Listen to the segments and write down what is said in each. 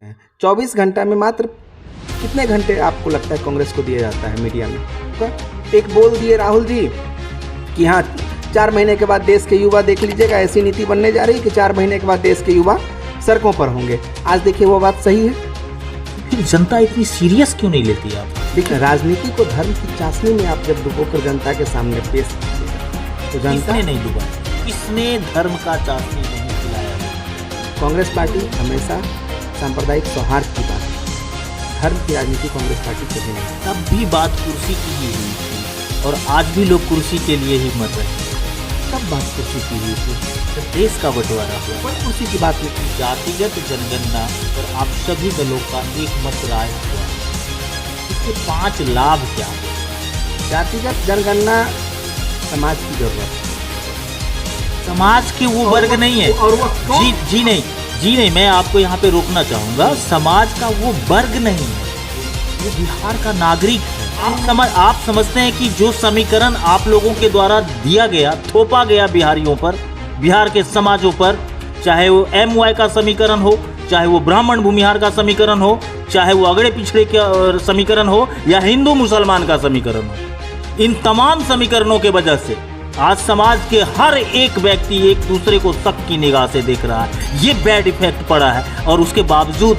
हैं। 24 घंटा में मात्र कितने घंटे आपको लगता है कांग्रेस को दिया जाता है मीडिया में? एक बोल दिए राहुल जी कि हाँ 4 महीने के बाद देश के युवा देख लीजिएगा, ऐसी नीति बनने जा रही है कि 4 महीने के बाद देश के युवा सड़कों पर होंगे। आज देखिए वो बात सही है। फिर जनता इतनी सीरियस क्यों नहीं लेती आप? देखिए राजनीति को धर्म की चाशनी में आप जब डुबोकर जनता के सामने पेश कीजिएगा तो जनता किसने नहीं डूबा? किसने धर्म का चाशनी नहीं खिलाया? कांग्रेस पार्टी हमेशा सांप्रदायिक सौहार्द की बात, धर्म की राजनीति कांग्रेस पार्टी कभी नहीं। तब भी बात कुर्सी की ही हुई थी और आज भी लोग कुर्सी के लिए ही मर रहे हैं। कब बात कुर्सी की हुई थी? जब देश का बंटवारा हुआ। कोई कुर्सी की बात नहीं। जातिगत जनगणना और आप सभी दलों का एक मत राय हुआ, इसके 5 लाभ क्या है? जातिगत जनगणना समाज की जरूरत है। समाज के वो वर्ग नहीं है। और वो जी नहीं, मैं आपको यहाँ पे रोकना चाहूँगा। समाज का वो वर्ग नहीं है, वो बिहार का नागरिक है। आप समझते हैं कि जो समीकरण आप लोगों के द्वारा दिया गया, थोपा गया बिहारियों पर, बिहार के समाजों पर, चाहे वो MY का समीकरण हो, चाहे वो ब्राह्मण भूमिहार का समीकरण हो, चाहे वो अगड़े पिछड़े का समीकरण हो, या हिंदू मुसलमान का समीकरण हो, इन तमाम समीकरणों के वजह से आज समाज के हर एक व्यक्ति एक दूसरे को शक की निगाह से देख रहा है। ये बैड इफेक्ट पड़ा है और उसके बावजूद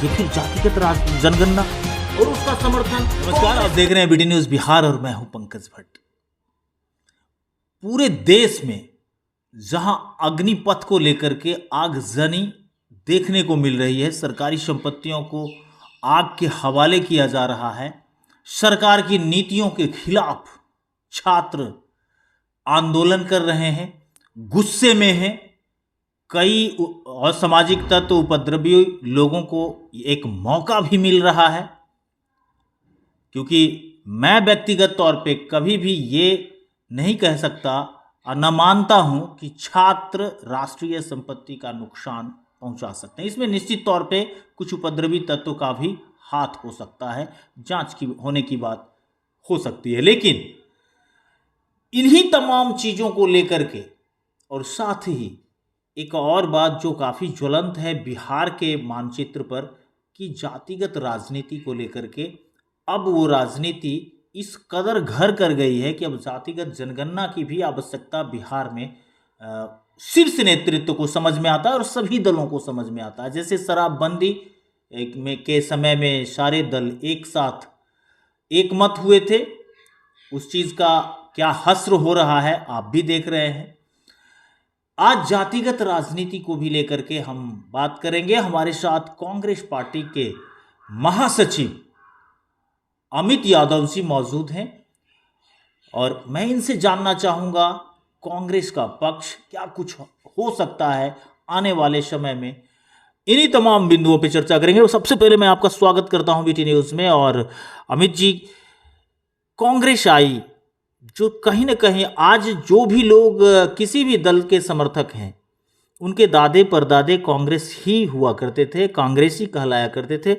ये फिर जातिगत जनगणना और उसका समर्थन। नमस्कार, आप देख रहे हैं BD न्यूज़ बिहार और मैं हूं पंकज भट्ट। पूरे देश में जहां अग्निपथ को लेकर के आगजनी देखने को मिल रही है, सरकारी संपत्तियों को आग के हवाले किया जा रहा है, सरकार की नीतियों के खिलाफ छात्र आंदोलन कर रहे हैं, गुस्से में हैं, कई असामाजिक तत्व उपद्रवी लोगों को एक मौका भी मिल रहा है। क्योंकि मैं व्यक्तिगत तौर पे कभी भी ये नहीं कह सकता और न मानता हूं कि छात्र राष्ट्रीय संपत्ति का नुकसान पहुंचा सकते हैं। इसमें निश्चित तौर पे कुछ उपद्रवी तत्वों का भी हाथ हो सकता है, जांच की होने की बात हो सकती है। लेकिन इन्हीं तमाम चीज़ों को लेकर के और साथ ही एक और बात जो काफ़ी ज्वलंत है बिहार के मानचित्र पर, कि जातिगत राजनीति को लेकर के अब वो राजनीति इस कदर घर कर गई है कि अब जातिगत जनगणना की भी आवश्यकता बिहार में शीर्ष नेतृत्व को समझ में आता है और सभी दलों को समझ में आता है। जैसे शराबबंदी के समय में सारे दल एक साथ एक मत हुए थे, उस चीज़ का क्या हश्र हो रहा है आप भी देख रहे हैं। आज जातिगत राजनीति को भी लेकर के हम बात करेंगे। हमारे साथ कांग्रेस पार्टी के महासचिव अमित यादव जी मौजूद हैं और मैं इनसे जानना चाहूँगा कांग्रेस का पक्ष क्या कुछ हो सकता है आने वाले समय में। इन्हीं तमाम बिंदुओं पर चर्चा करेंगे। और सबसे पहले मैं आपका स्वागत करता हूँ BD न्यूज़ में। और अमित जी, कांग्रेस आई जो कहीं ना कहीं आज जो भी लोग किसी भी दल के समर्थक हैं, उनके दादे परदादे कांग्रेस ही हुआ करते थे, कांग्रेसी कहलाया करते थे।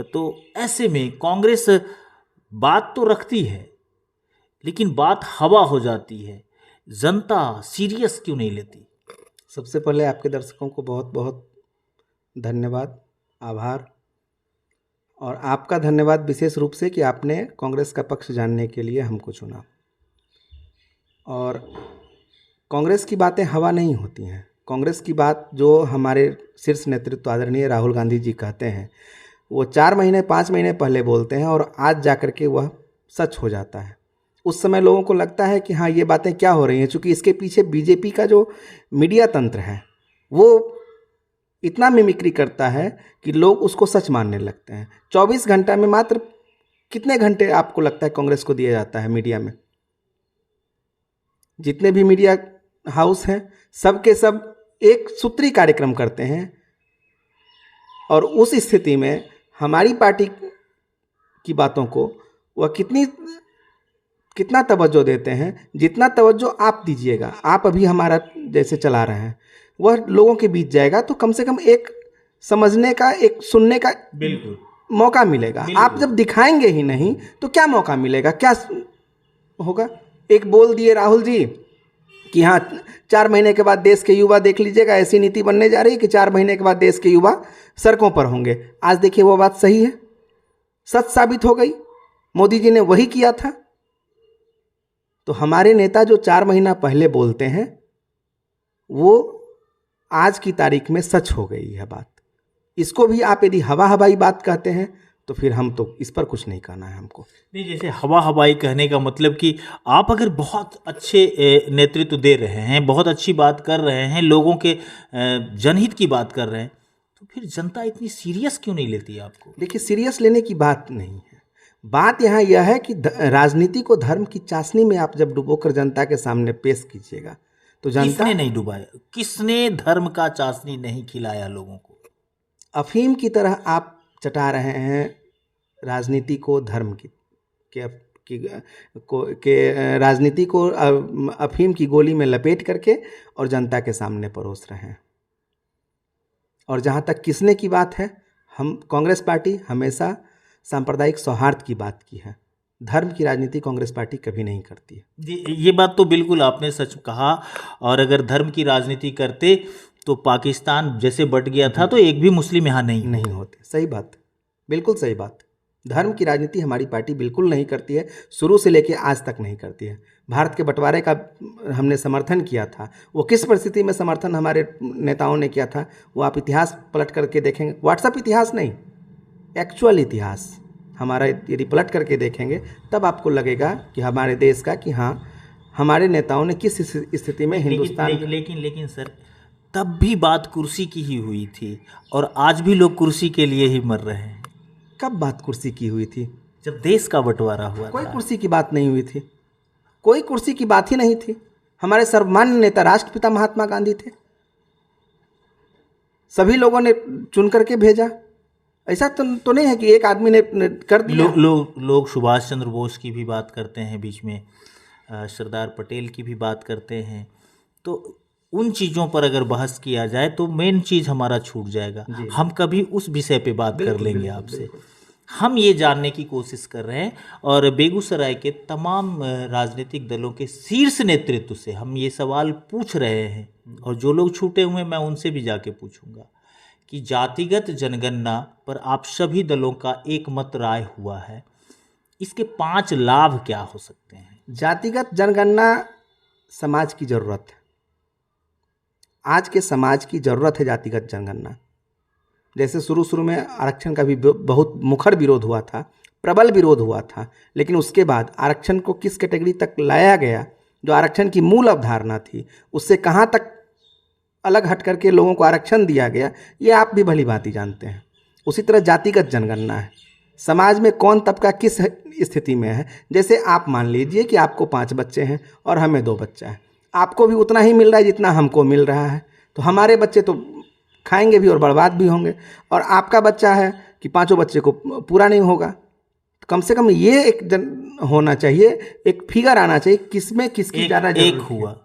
तो ऐसे में कांग्रेस बात तो रखती है लेकिन बात हवा हो जाती है, जनता सीरियस क्यों नहीं लेती? सबसे पहले आपके दर्शकों को बहुत बहुत धन्यवाद, आभार। और आपका धन्यवाद विशेष रूप से कि आपने कांग्रेस का पक्ष जानने के लिए हमको चुना। और कांग्रेस की बातें हवा नहीं होती हैं। कांग्रेस की बात जो हमारे शीर्ष नेतृत्व आदरणीय राहुल गांधी जी कहते हैं, वो 4 महीने 5 महीने पहले बोलते हैं और आज जाकर के वह सच हो जाता है। उस समय लोगों को लगता है कि हाँ ये बातें क्या हो रही हैं, चूँकि इसके पीछे बीजेपी का जो मीडिया तंत्र है वो इतना मिमिक्री करता है कि लोग उसको सच मानने लगते हैं। 24 घंटा में मात्र कितने घंटे आपको लगता है कांग्रेस को दिया जाता है मीडिया में? जितने भी मीडिया हाउस हैं सब के सब एक सूत्री कार्यक्रम करते हैं। और उस स्थिति में हमारी पार्टी की बातों को वह कितना तवज्जो देते हैं, जितना तवज्जो आप दीजिएगा, आप अभी हमारा जैसे चला रहे हैं, वह लोगों के बीच जाएगा तो कम से कम एक समझने का, एक सुनने का बिल्कुल मौका मिलेगा। आप जब दिखाएंगे ही नहीं तो क्या मौका मिलेगा, क्या होगा? एक बोल दिए राहुल जी कि हाँ 4 महीने के बाद देश के युवा देख लीजिएगा ऐसी नीति बनने जा रही है कि 4 महीने के बाद देश के युवा सड़कों पर होंगे। आज देखिए वो बात सही है, सच साबित हो गई, मोदी जी ने वही किया था। तो हमारे नेता जो 4 महीना पहले बोलते हैं वो आज की तारीख में सच हो गई है बात। इसको भी आप यदि हवा हवाई बात कहते हैं तो फिर हम तो इस पर कुछ नहीं कहना है हमको। नहीं, जैसे हवा हवाई कहने का मतलब कि आप अगर बहुत अच्छे नेतृत्व दे रहे हैं, बहुत अच्छी बात कर रहे हैं, लोगों के जनहित की बात कर रहे हैं, तो फिर जनता इतनी सीरियस क्यों नहीं लेती है आपको? देखिए सीरियस लेने की बात नहीं है, बात यहाँ यह है कि राजनीति को धर्म की चाशनी में आप जब डुबोकर जनता के सामने पेश कीजिएगा तो जनता। किसने नहीं डुबाया? किसने धर्म का चाशनी नहीं खिलाया लोगों को? अफीम की तरह आप चटा रहे हैं राजनीति को धर्म के राजनीति को अफीम की गोली में लपेट करके और जनता के सामने परोस रहे हैं। और जहाँ तक किसने की बात है, हम कांग्रेस पार्टी हमेशा सांप्रदायिक सौहार्द की बात की है, धर्म की राजनीति कांग्रेस पार्टी कभी नहीं करती है। जी, ये बात तो बिल्कुल आपने सच कहा। और अगर धर्म की राजनीति करते तो पाकिस्तान जैसे बट गया था तो एक भी मुस्लिम यहाँ नहीं होते। सही बात, बिल्कुल सही बात। धर्म की राजनीति हमारी पार्टी बिल्कुल नहीं करती है, शुरू से लेकर आज तक नहीं करती है। भारत के बंटवारे का हमने समर्थन किया था, वो किस परिस्थिति में समर्थन हमारे नेताओं ने किया था वो आप इतिहास पलट करके देखेंगे। व्हाट्सएप इतिहास नहीं, एक्चुअल इतिहास हमारा यदि पलट करके देखेंगे तब आपको लगेगा कि हमारे देश का कि हाँ हमारे नेताओं ने किस स्थिति में हिंदुस्तान। लेकिन सर तब भी बात कुर्सी की ही हुई थी और आज भी लोग कुर्सी के लिए ही मर रहे हैं। कब बात कुर्सी की हुई थी? जब देश का बंटवारा हुआ कोई था। कुर्सी की बात नहीं हुई थी, कोई कुर्सी की बात ही नहीं थी। हमारे सर्वमान्य नेता राष्ट्रपिता महात्मा गांधी थे, सभी लोगों ने चुन करके भेजा। ऐसा तो नहीं है कि एक आदमी ने कर दिया। लोग सुभाष चंद्र बोस की भी बात करते हैं, बीच में सरदार पटेल की भी बात करते हैं। तो उन चीज़ों पर अगर बहस किया जाए तो मेन चीज़ हमारा छूट जाएगा। हम कभी उस विषय पे बात कर लेंगे आपसे। हम ये जानने की कोशिश कर रहे हैं और बेगूसराय के तमाम राजनीतिक दलों के शीर्ष नेतृत्व से हम ये सवाल पूछ रहे हैं और जो लोग छूटे हुए मैं उनसे भी जाके पूछूंगा कि जातिगत जनगणना पर आप सभी दलों का एक मत राय हुआ है, इसके 5 लाभ क्या हो सकते हैं? जातिगत जनगणना समाज की जरूरत है, आज के समाज की ज़रूरत है जातिगत जनगणना। जैसे शुरू में आरक्षण का भी बहुत मुखर विरोध हुआ था, प्रबल विरोध हुआ था, लेकिन उसके बाद आरक्षण को किस कैटेगरी तक लाया गया, जो आरक्षण की मूल अवधारणा थी उससे कहाँ तक अलग हट करके लोगों को आरक्षण दिया गया, ये आप भी भली भांति जानते हैं। उसी तरह जातिगत जनगणना है, समाज में कौन तबका किस स्थिति में है। जैसे आप मान लीजिए कि आपको 5 बच्चे हैं और हमें 2 बच्चा है, आपको भी उतना ही मिल रहा है जितना हमको मिल रहा है, तो हमारे बच्चे तो खाएंगे भी और बर्बाद भी होंगे, और आपका बच्चा है कि 5 बच्चे को पूरा नहीं होगा। तो कम से कम ये एक होना चाहिए, एक फिगर आना चाहिए किसमें किसकी ज़्यादा एक हुआ।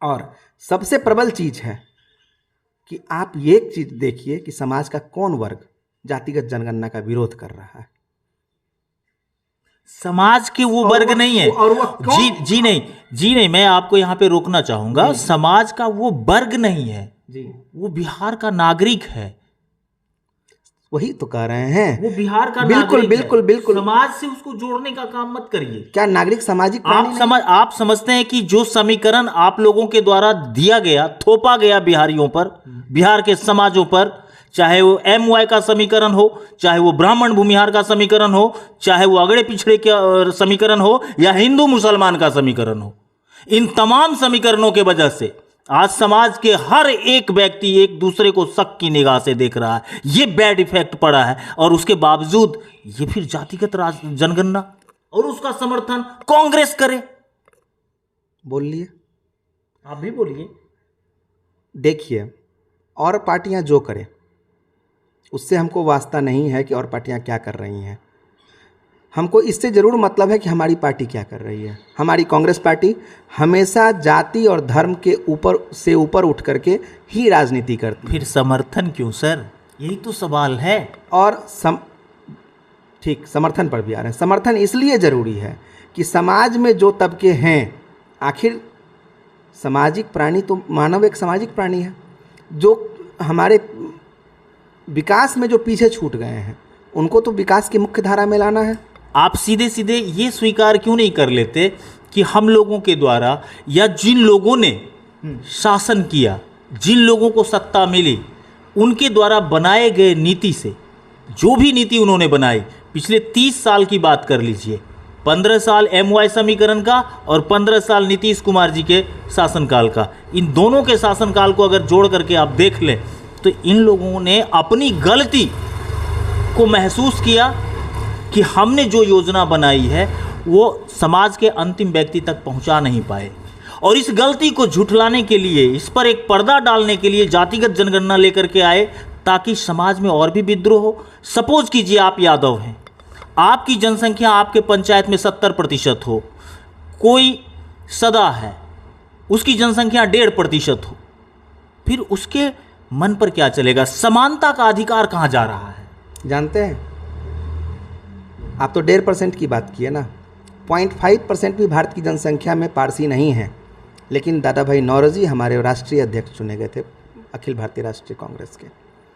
और सबसे प्रबल चीज़ है कि आप ये एक चीज़ देखिए कि समाज का कौन वर्ग जातिगत जनगणना का विरोध कर रहा है। समाज के वो वर्ग नहीं है। और वो जी नहीं, मैं आपको यहाँ पे रोकना चाहूंगा। समाज का वो वर्ग नहीं है जी, वो बिहार का नागरिक है। वही तो कह रहे हैं, वो बिहार का बिल्कुल नागरिक बिल्कुल है। बिल्कुल। समाज से उसको जोड़ने का काम मत करिए। क्या नागरिक सामाजिक प्राणी नहीं? आप समझते हैं कि जो समीकरण आप लोगों के द्वारा दिया गया, थोपा गया बिहारियों पर, बिहार के समाजों पर, चाहे वो MY का समीकरण हो, चाहे वो ब्राह्मण भूमिहार का समीकरण हो, चाहे वो अगड़े पिछड़े का समीकरण हो, या हिंदू मुसलमान का समीकरण हो, इन तमाम समीकरणों के वजह से आज समाज के हर एक व्यक्ति एक दूसरे को शक की निगाह से देख रहा है। ये बैड इफेक्ट पड़ा है, और उसके बावजूद ये फिर जातिगत जनगणना और उसका समर्थन कांग्रेस करे। बोलिए, आप भी बोलिए। देखिए, और पार्टियां जो करें उससे हमको वास्ता नहीं है कि और पार्टियां क्या कर रही हैं। हमको इससे ज़रूर मतलब है कि हमारी पार्टी क्या कर रही है। हमारी कांग्रेस पार्टी हमेशा जाति और धर्म के ऊपर उठ करके ही राजनीति करती है। फिर समर्थन क्यों सर? यही तो सवाल है। और ठीक, समर्थन पर भी आ रहे हैं। समर्थन इसलिए ज़रूरी है कि समाज में जो तबके हैं, आखिर सामाजिक प्राणी, तो मानव एक सामाजिक प्राणी है। जो हमारे विकास में जो पीछे छूट गए हैं उनको तो विकास की मुख्य धारा में लाना है। आप सीधे सीधे ये स्वीकार क्यों नहीं कर लेते कि हम लोगों के द्वारा या जिन लोगों ने शासन किया, जिन लोगों को सत्ता मिली, उनके द्वारा बनाए गए नीति से, जो भी नीति उन्होंने बनाई, पिछले 30 साल की बात कर लीजिए, 15 साल MY समीकरण का और 15 साल नीतीश कुमार जी के शासनकाल का, इन दोनों के शासनकाल को अगर जोड़ करके आप देख लें तो इन लोगों ने अपनी गलती को महसूस किया कि हमने जो योजना बनाई है वो समाज के अंतिम व्यक्ति तक पहुंचा नहीं पाए, और इस गलती को झुठलाने के लिए, इस पर एक पर्दा डालने के लिए जातिगत जनगणना लेकर के आए ताकि समाज में और भी विद्रोह हो। सपोज कीजिए आप यादव हैं, आपकी जनसंख्या आपके पंचायत में 70% हो, कोई सदा है उसकी जनसंख्या 1.5% हो, फिर उसके मन पर क्या चलेगा? समानता का अधिकार कहाँ जा रहा है? जानते हैं, आप तो 1.5% की बात किए ना, 0.5% भी भारत की जनसंख्या में पारसी नहीं है। लेकिन दादा भाई नौरोजी हमारे राष्ट्रीय अध्यक्ष चुने गए थे अखिल भारतीय राष्ट्रीय कांग्रेस के।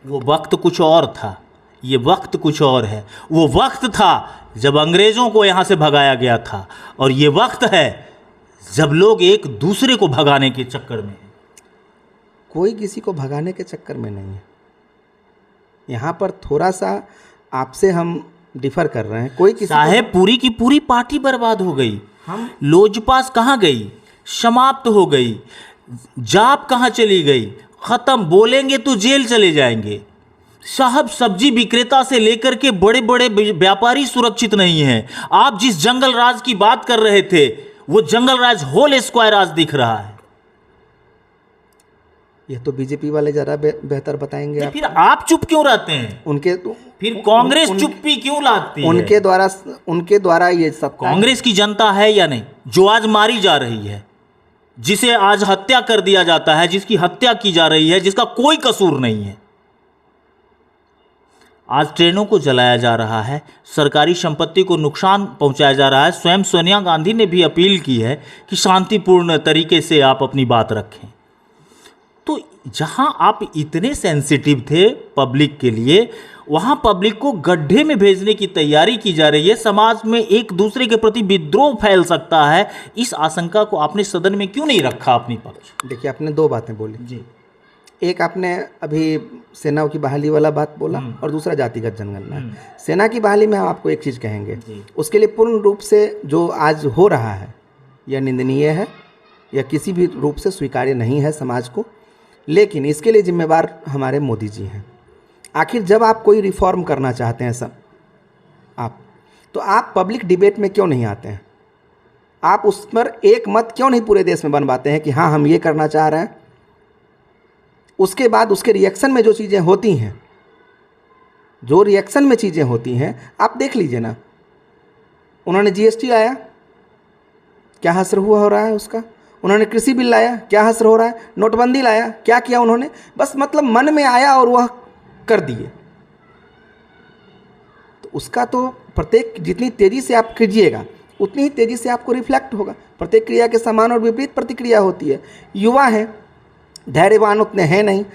वो वक्त कुछ और था, ये वक्त कुछ और है। वो वक्त था जब अंग्रेज़ों को यहाँ से भगाया गया था, और ये वक्त है जब लोग एक दूसरे को भगाने के चक्कर में हैं। कोई किसी को भगाने के चक्कर में नहीं है। यहाँ पर थोड़ा सा आपसे हम डिफर कर रहे हैं। कोई किसी साहेब, पूरी की पूरी पार्टी बर्बाद हो गई। हम लोजपास कहाँ गई? समाप्त हो गई। जाप कहाँ चली गई? खत्म। बोलेंगे तो जेल चले जाएंगे। साहब, सब्जी विक्रेता से लेकर के बड़े बड़े व्यापारी सुरक्षित नहीं हैं। आप जिस जंगल राज की बात कर रहे थे वो जंगल राज होल स्क्वायर आज दिख रहा है। ये तो बीजेपी वाले ज़रा बेहतर बताएंगे। तो फिर आप चुप क्यों रहते हैं? उनके तो फिर कांग्रेस चुप्पी क्यों लाती है? उनके द्वारा ये सब कांग्रेस की जनता है या नहीं जो आज मारी जा रही है, जिसे आज हत्या कर दिया जाता है, जिसकी हत्या की जा रही है, जिसका कोई कसूर नहीं है। आज ट्रेनों को जलाया जा रहा है, सरकारी संपत्ति को नुकसान पहुंचाया जा रहा है। स्वयं सोनिया गांधी ने भी अपील की है कि शांतिपूर्ण तरीके से आप अपनी बात रखें। तो जहां आप इतने सेंसिटिव थे पब्लिक के लिए, वहां पब्लिक को गड्ढे में भेजने की तैयारी की जा रही है। समाज में एक दूसरे के प्रति विद्रोह फैल सकता है, इस आशंका को आपने सदन में क्यों नहीं रखा अपनी पक्ष? देखिए, आपने दो बातें बोली जी। एक आपने अभी सेना की बहाली वाला बात बोला और दूसरा जातिगत जनगणना। सेना की बहाली में हम आपको एक चीज़ कहेंगे, उसके लिए पूर्ण रूप से जो आज हो रहा है यह निंदनीय है या किसी भी रूप से स्वीकार्य नहीं है समाज को। लेकिन इसके लिए जिम्मेवार हमारे मोदी जी हैं। आखिर जब आप कोई रिफॉर्म करना चाहते हैं सब तो आप पब्लिक डिबेट में क्यों नहीं आते हैं? आप उस पर एक मत क्यों नहीं पूरे देश में बनवाते हैं कि हाँ हम ये करना चाह रहे हैं? उसके बाद उसके रिएक्शन में जो चीज़ें होती हैं, जो रिएक्शन में चीज़ें होती हैं आप देख लीजिए ना। उन्होंने GST लाया, क्या हश्र हुआ हो रहा है उसका। उन्होंने कृषि बिल लाया, क्या हश्र हो रहा है। नोटबंदी लाया, क्या किया उन्होंने? बस मतलब मन में आया और वह कर दिए। तो उसका तो प्रत्येक जितनी तेज़ी से आप कीजिएगा उतनी ही तेज़ी से आपको रिफ्लेक्ट होगा। प्रत्येक क्रिया के समान और विपरीत प्रतिक्रिया होती है। युवा हैं, धैर्यवान उतने हैं नहीं।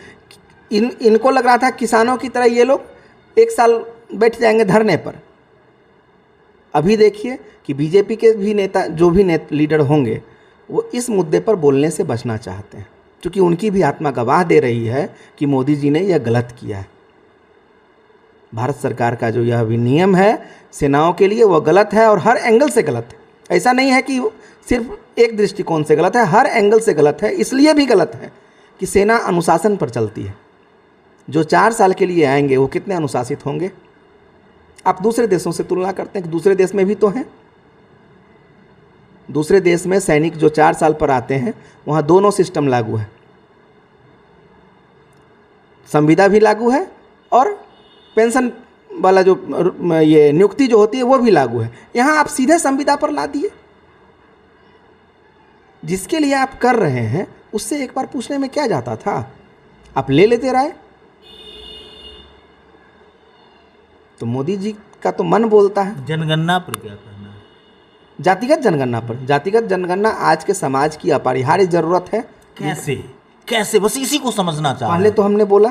इनको लग रहा था किसानों की तरह ये लोग 1 साल बैठ जाएंगे धरने पर। अभी देखिए कि बीजेपी के भी नेता, जो भी लीडर होंगे, वो इस मुद्दे पर बोलने से बचना चाहते हैं, क्योंकि उनकी भी आत्मा गवाह दे रही है कि मोदी जी ने यह गलत किया है। भारत सरकार का जो यह विनियम है सेनाओं के लिए वह गलत है और हर एंगल से गलत है। ऐसा नहीं है कि सिर्फ एक दृष्टिकोण से गलत है, हर एंगल से गलत है। इसलिए भी गलत है कि सेना अनुशासन पर चलती है। जो 4 साल के लिए आएंगे वो कितने अनुशासित होंगे? आप दूसरे देशों से तुलना करते हैं कि दूसरे देश में भी तो हैं। दूसरे देश में सैनिक जो 4 साल पर आते हैं वहाँ दोनों सिस्टम लागू है, संविदा भी लागू है और पेंशन वाला जो ये नियुक्ति जो होती है वो भी लागू है। यहाँ आप सीधे संविदा पर ला दिए। जिसके लिए आप कर रहे हैं उससे एक बार पूछने में क्या जाता था? आप ले लेते रहे। तो मोदी जी का तो मन बोलता है। जनगणना पर क्या कहना है? जातिगत जनगणना पर, जातिगत जनगणना आज के समाज की अपरिहार्य जरूरत है। कैसे कैसे, बस इसी को समझना चाह पहले तो हमने बोला,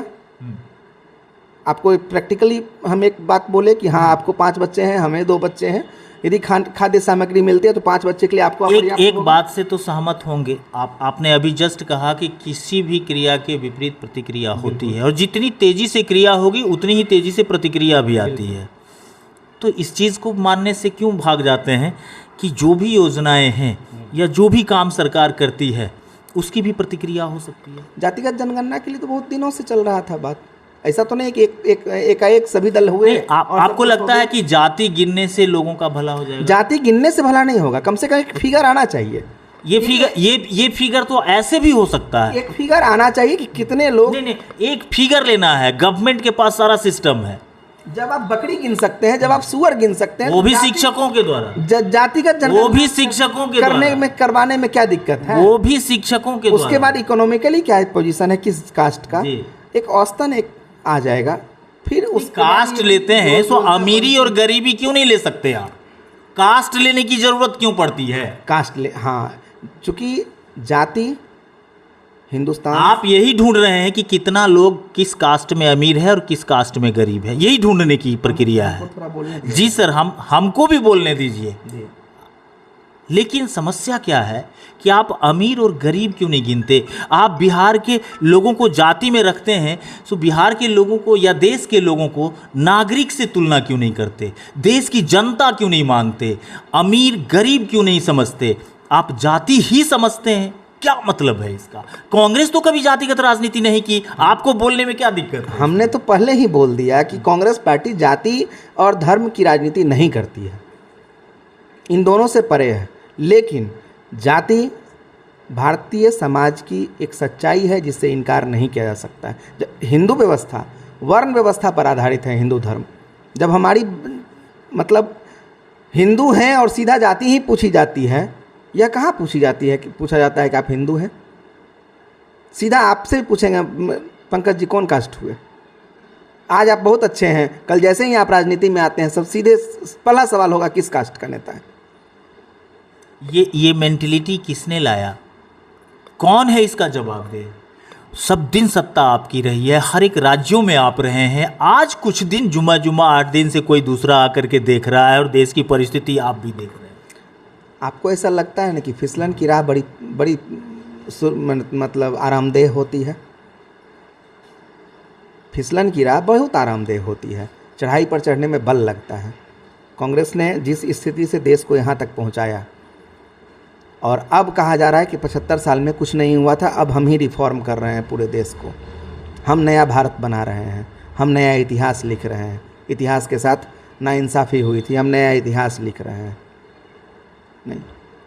आपको प्रैक्टिकली हम एक बात बोले कि हाँ आपको 5 बच्चे हैं, हमें 2 बच्चे हैं, यदि खाद्य सामग्री मिलती है तो 5 बच्चे के लिए आपको एक बात से तो सहमत होंगे आपने अभी जस्ट कहा कि किसी भी क्रिया के विपरीत प्रतिक्रिया होती है, और जितनी तेजी से क्रिया होगी उतनी ही तेजी से प्रतिक्रिया भी आती है। तो इस चीज़ को मानने से क्यों भाग जाते हैं कि जो भी योजनाएं हैं या जो भी काम सरकार करती है उसकी भी प्रतिक्रिया हो सकती है। जातिगत जनगणना के लिए तो बहुत दिनों से चल रहा था बात, ऐसा तो नहीं कि एक सभी दल हुए। आपको लगता है कि जाति गिनने से लोगों का भला हो जाएगा? जाति गिनने से भला नहीं होगा, कम से कम एक फिगर आना चाहिए। ये फिगर तो ऐसे भी हो सकता है, एक फिगर आना चाहिए कि कितने लोग। नहीं, एक फिगर लेना है, गवर्नमेंट के पास सारा सिस्टम है। जब आप बकरी गिन सकते हैं, जब आप सुअर गिन सकते हैं, वो भी शिक्षकों के द्वारा, जातिगत जनगणना वो भी शिक्षकों के करने में करवाने में क्या दिक्कत है? वो भी शिक्षकों के द्वारा। उसके बाद इकोनॉमिकली क्या पोजीशन है किस कास्ट का, एक औसतन एक आ जाएगा। फिर उस कास्ट लेते हैं तो अमीरी और गरीबी क्यों नहीं ले सकते आप? कास्ट लेने की जरूरत क्यों पड़ती है? हाँ, चूंकि जाति हिंदुस्तान, आप यही ढूंढ रहे हैं कि कितना लोग किस कास्ट में अमीर है और किस कास्ट में गरीब है, यही ढूंढने की प्रक्रिया है। जी सर, हमको भी बोलने दीजिए। लेकिन समस्या क्या है कि आप अमीर और गरीब क्यों नहीं गिनते? आप बिहार के लोगों को जाति में रखते हैं, तो बिहार के लोगों को या देश के लोगों को नागरिक से तुलना क्यों नहीं करते? देश की जनता क्यों नहीं मानते? अमीर गरीब क्यों नहीं समझते? आप जाति ही समझते हैं। क्या मतलब है इसका? कांग्रेस तो कभी जातिगत राजनीति नहीं की, आपको बोलने में क्या दिक्कत है? हमने तो पहले ही बोल दिया कि कांग्रेस पार्टी जाति और धर्म की राजनीति नहीं करती है, इन दोनों से परे है। लेकिन जाति भारतीय समाज की एक सच्चाई है जिससे इनकार नहीं किया जा सकता है। हिंदू व्यवस्था वर्ण व्यवस्था पर आधारित है, हिंदू धर्म। जब हमारी मतलब हिंदू हैं और सीधा जाति ही पूछी जाती है, यह कहाँ पूछी जाती है कि पूछा जाता है कि आप हिंदू हैं? सीधा आपसे भी पूछेंगे, पंकज जी कौन कास्ट हुए? आज आप बहुत अच्छे हैं, कल जैसे ही आप राजनीति में आते हैं सब सीधे पहला सवाल होगा किस कास्ट का नेता है? ये मेंटेलिटी किसने लाया? कौन है इसका जवाब दे? सब दिन सत्ता आपकी रही है, हर एक राज्यों में आप रहे हैं। आज कुछ दिन जुमा 8 दिन से कोई दूसरा आकर के देख रहा है और देश की परिस्थिति आप भी देख रहे हैं। आपको ऐसा लगता है ना कि फिसलन की राह बड़ी मतलब आरामदेह होती है? फिसलन की राह बहुत आरामदेह होती है, चढ़ाई पर चढ़ने में बल लगता है। कांग्रेस ने जिस स्थिति से देश को यहाँ तक पहुँचाया, और अब कहा जा रहा है कि 75 साल में कुछ नहीं हुआ था, अब हम ही रिफॉर्म कर रहे हैं पूरे देश को, हम नया भारत बना रहे हैं, हम नया इतिहास लिख रहे हैं। इतिहास के साथ नाइंसाफ़ी हुई थी, हम नया इतिहास लिख रहे हैं। नहीं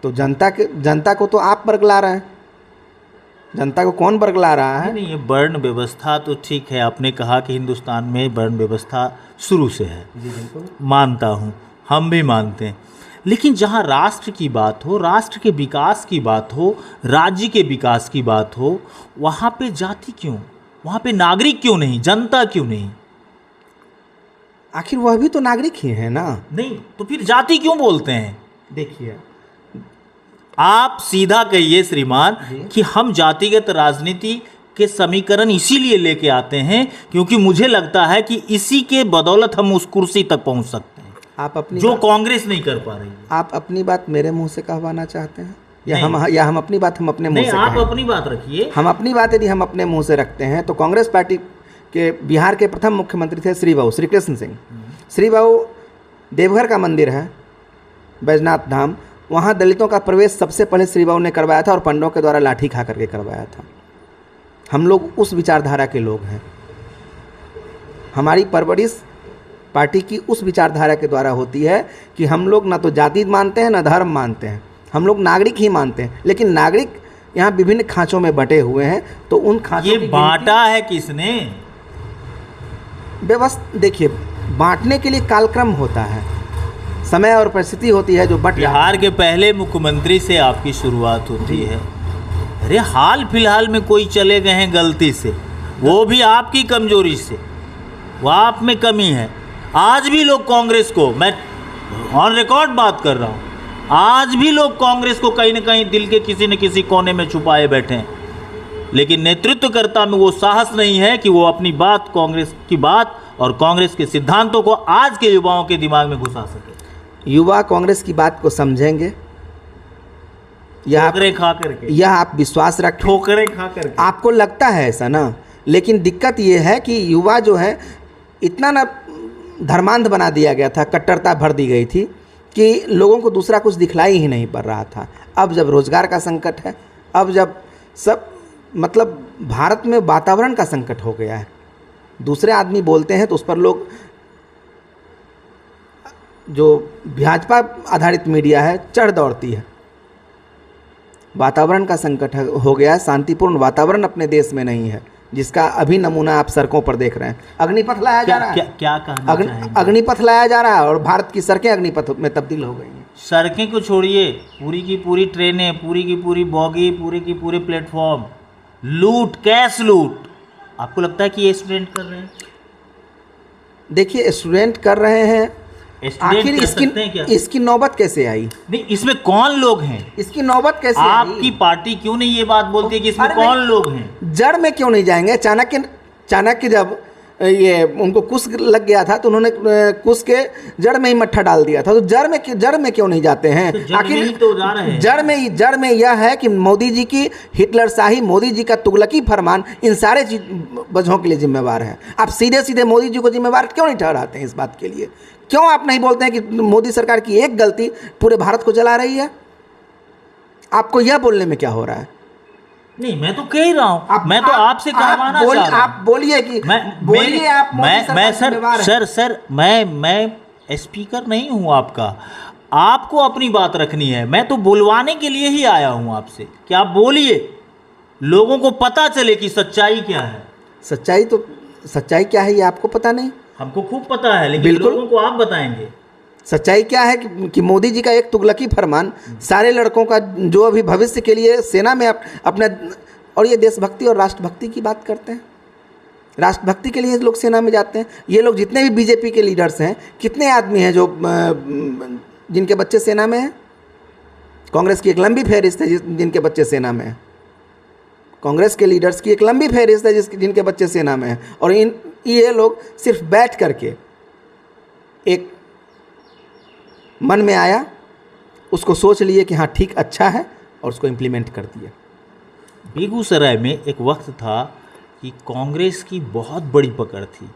तो जनता को तो आप बरगला रहे हैं। जनता को कौन बरगला रहा है? नहीं, ये वर्ण व्यवस्था तो ठीक है, आपने कहा कि हिंदुस्तान में वर्ण व्यवस्था शुरू से है, मानता हूँ, हम भी मानते हैं। लेकिन जहाँ राष्ट्र की बात हो, राष्ट्र के विकास की बात हो, राज्य के विकास की बात हो, वहाँ पे जाति क्यों? वहाँ पे नागरिक क्यों नहीं? जनता क्यों नहीं? आखिर वह भी तो नागरिक ही है ना। नहीं तो फिर जाति क्यों बोलते हैं? देखिए, आप सीधा कहिए श्रीमान कि हम जातिगत राजनीति के समीकरण इसीलिए लेके आते हैं क्योंकि मुझे लगता है कि इसी के बदौलत हम उस कुर्सी तक पहुंच सकते हैं आप अपनी जो कांग्रेस नहीं कर पा रही है। आप अपनी बात मेरे मुंह से कहवाना चाहते हैं या हम अपनी बात हम अपने मुंह से? आप अपनी बात रखिए। हम अपनी बात यदि हम अपने मुंह से रखते हैं तो कांग्रेस पार्टी के बिहार के प्रथम मुख्यमंत्री थे श्री कृष्ण सिंह। श्री देवघर का मंदिर है, बैजनाथ धाम, वहाँ दलितों का प्रवेश सबसे पहले श्री ने करवाया था और पंडों के द्वारा लाठी खा करके करवाया था। हम लोग उस विचारधारा के लोग हैं। हमारी परवरिश पार्टी की उस विचारधारा के द्वारा होती है कि हम लोग ना तो जाति मानते हैं ना धर्म मानते हैं, हम लोग नागरिक ही मानते हैं। लेकिन नागरिक यहाँ विभिन्न खाँचों में बटे हुए हैं, तो उन खाँचों ये बांटा है किसने? व्यवस्था देखिए, बांटने के लिए कालक्रम होता है, समय और परिस्थिति होती है जो बट। बिहार के पहले मुख्यमंत्री से आपकी शुरुआत होती है। अरे हाल फिलहाल में कोई चले गए हैं गलती से, वो भी आपकी कमजोरी से, वो आप में कमी है। आज भी लोग कांग्रेस को, मैं ऑन रिकॉर्ड बात कर रहा हूँ, आज भी लोग कांग्रेस को कहीं ना कहीं दिल के किसी न किसी कोने में छुपाए बैठे हैं, लेकिन नेतृत्वकर्ता में वो साहस नहीं है कि वो अपनी बात, कांग्रेस की बात और कांग्रेस के सिद्धांतों को आज के युवाओं के दिमाग में घुसा सके। युवा कांग्रेस की बात को समझेंगे, ठोकरें खा करके, यह आप विश्वास रखें। ठोकरें खा करके आपको लगता है ऐसा ना, लेकिन दिक्कत ये है कि युवा जो है इतना ना धर्मांध बना दिया गया था, कट्टरता भर दी गई थी कि लोगों को दूसरा कुछ दिखलाई ही नहीं पड़ रहा था। अब जब रोजगार का संकट है, अब जब सब मतलब भारत में वातावरण का संकट हो गया है, दूसरे आदमी बोलते हैं तो उस पर लोग, जो भाजपा आधारित मीडिया है, चढ़ दौड़ती है। वातावरण का संकट हो गया है, शांतिपूर्ण वातावरण अपने देश में नहीं है, जिसका अभी नमूना आप सड़कों पर देख रहे हैं। अग्निपथ लाया जा रहा है, क्या कहना चाहेंगे? अग्निपथ लाया जा रहा है और भारत की सड़कें अग्निपथ में तब्दील हो गई हैं। सड़कें को छोड़िए, पूरी की पूरी ट्रेनें, पूरी की पूरी बॉगी, पूरे की पूरे प्लेटफॉर्म, लूट, कैश लूट। आपको लगता है कि ये स्टूडेंट कर रहे हैं? देखिए, स्टूडेंट कर रहे हैं, आखिर क्या? इसकी नौबत कैसे आई? नहीं, इसमें कौन लोग हैं? इसकी नौबत कैसे आई? आपकी पार्टी क्यों नहीं ये बात बोलती है कि इसमें कौन लोग हैं? जड़ में क्यों नहीं जाएंगे? चाणक्य जब ये उनको कुश लग गया था तो उन्होंने कुश के जड़ में ही मट्ठा डाल दिया था। तो जड़ में क्यों नहीं जाते हैं? तो आखिर तो जा रहे हैं। जड़ में यह है कि मोदी जी की हिटलरशाही, मोदी जी का तुगलकी फरमान इन सारे वजहों के लिए जिम्मेवार है। आप सीधे सीधे मोदी जी को जिम्मेवार क्यों नहीं ठहराते हैं इस बात के लिए? क्यों आप नहीं बोलते हैं कि मोदी सरकार की एक गलती पूरे भारत को जला रही है? आपको यह बोलने में क्या हो रहा है? नहीं, मैं तो कह ही रहा हूं, मैं तो आपसे कहवाना चाह रहा हूं। आप बोलिए कि बोलिए, आप मैं स्पीकर नहीं हूं आपका। आपको अपनी बात रखनी है, मैं तो बुलवाने के लिए ही आया हूं आपसे कि आप बोलिए, लोगों को पता चले कि सच्चाई क्या है। सच्चाई क्या है ये आपको पता नहीं? हमको खूब पता है, लेकिन लोगों को आप बताएंगे। सच्चाई क्या है कि मोदी जी का एक तुगलकी फरमान सारे लड़कों का, जो अभी भविष्य के लिए सेना में अपने, और ये देशभक्ति और राष्ट्रभक्ति की बात करते हैं। राष्ट्रभक्ति के लिए लोग सेना में जाते हैं। ये लोग जितने भी बीजेपी के लीडर्स हैं, कितने आदमी हैं जो जिनके बच्चे सेना में हैं? कांग्रेस की एक लंबी फहरिस्त है जिनके बच्चे सेना में हैं। कांग्रेस के लीडर्स की एक लंबी फहरिस्त है जिनके बच्चे सेना में हैं। और ये लोग सिर्फ बैठ करके एक मन में आया, उसको सोच लिए कि हाँ ठीक, अच्छा है, और उसको इम्प्लीमेंट कर दिया। बेगूसराय में एक वक्त था कि कांग्रेस की बहुत बड़ी पकड़ थी।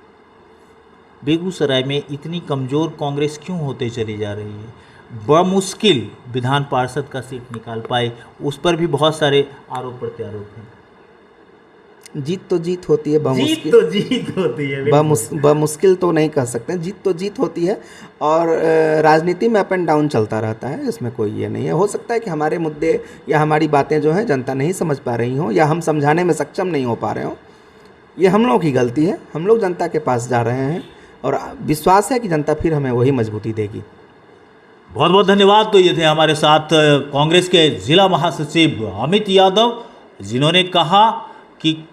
बेगूसराय में इतनी कमज़ोर कांग्रेस क्यों होते चली जा रही है? बमुश्किल विधान पार्षद का सीट निकाल पाए, उस पर भी बहुत सारे आरोप प्रत्यारोप हैं। जीत तो जीत होती है, जीत तो जीत होती है, बमुश्किल तो नहीं कह सकते। जीत तो जीत होती है, और राजनीति में अप एंड डाउन चलता रहता है, इसमें कोई ये नहीं है। हो सकता है कि हमारे मुद्दे या हमारी बातें जो हैं जनता नहीं समझ पा रही हों, या हम समझाने में सक्षम नहीं हो पा रहे हों। ये हम लोगों की गलती है। हम लोग जनता के पास जा रहे हैं और विश्वास है कि जनता फिर हमें वही मजबूती देगी। बहुत बहुत धन्यवाद। तो ये थे हमारे साथ कांग्रेस के जिला महासचिव अमित यादव, जिन्होंने कहा कि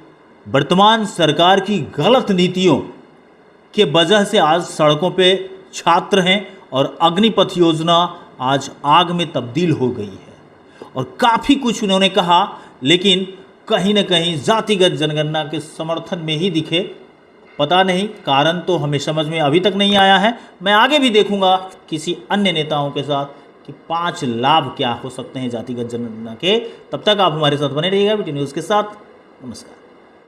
वर्तमान सरकार की गलत नीतियों के वजह से आज सड़कों पे छात्र हैं और अग्निपथ योजना आज आग में तब्दील हो गई है। और काफ़ी कुछ उन्होंने कहा, लेकिन कहीं न कहीं जातिगत जनगणना के समर्थन में ही दिखे। पता नहीं, कारण तो हमें समझ में अभी तक नहीं आया है। मैं आगे भी देखूंगा किसी अन्य नेताओं के साथ कि 5 लाभ क्या हो सकते हैं जातिगत जनगणना के। तब तक आप हमारे साथ बने रहिएगा BT न्यूज़ के साथ। नमस्कार।